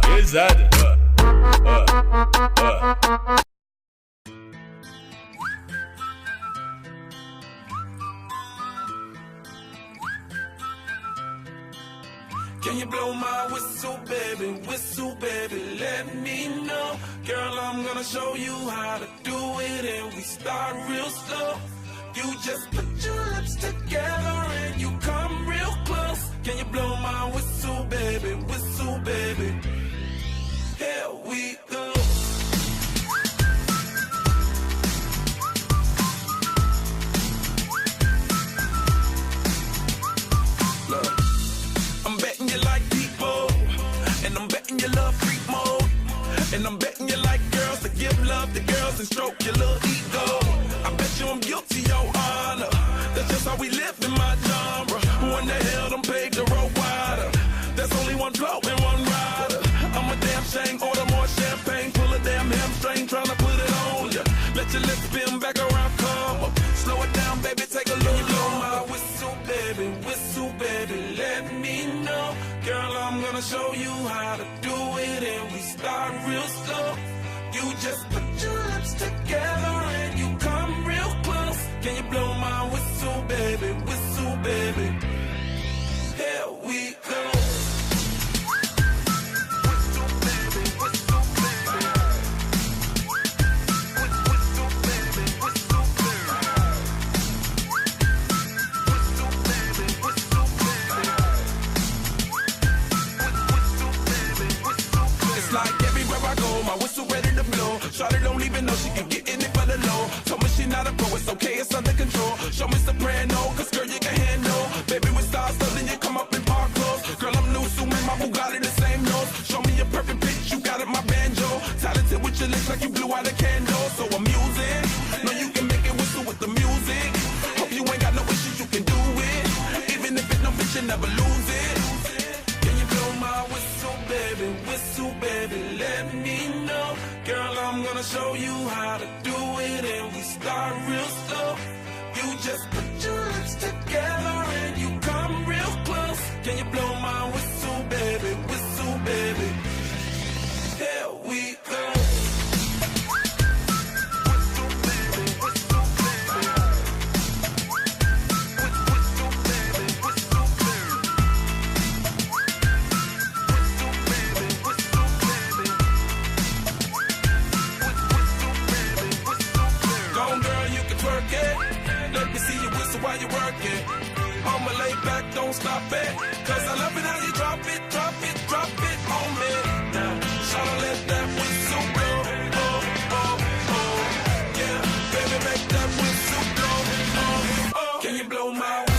Pesada. Can you blow my whistle, baby, let me know. Girl, I'm gonna show you how to do it, and we start real slow. You just put your lips together and you come real close. Can you blow my whistle, baby, here we go. Look, I'm betting you like people, and I'm betting you love freak mode, and I'm betting you like girls to give love to girls and stroke your little ego. I bet you I'm guilty, your honor. That's just how we live in my genre. Who in the hell done paved the road wider? There's only one flow and one rider. I'm a damn shame, order more champagne, pull a damn hamstring, tryna put it on ya. Let your lips spin back around, come up. Slow it down, baby, take a look. Blow my whistle, baby, let me know. Girl, I'm gonna show you how to do it, and we start real slow. You just put your lips together and you come real close. Can you blow my whistle, baby, here we go. It's like everywhere I go, my whistle ready to blow. Shawty don't even know she can get in it for the low. Told me she not a pro, it's okay, it's under control. Show me soprano, cause girl you can handle. Baby with stars, so then you come up in park clothes. Girl I'm new, so man, my Bugatti the same nose. Show me a perfect pitch, you got it, my banjo. Talented with your lips like you blew out a candle. So I'm using, know you can make it whistle with the music. Hope you ain't got no issues, you can do it. Even if it no bitch, you never lose it. Can you blow my whistle, baby, let me know. Girl, I'm gonna show you how to do it, and we start real slow. You just put your lips together and you come real close. Can you blow my whistle, baby, here we go. Let me see you whistle while you work it. I'ma lay back, don't stop it. Cause I love it how you drop it on me. Now, tryna let that whistle blow. Oh, oh, oh. Yeah, baby, make that whistle blow. Oh, oh. Can you blow my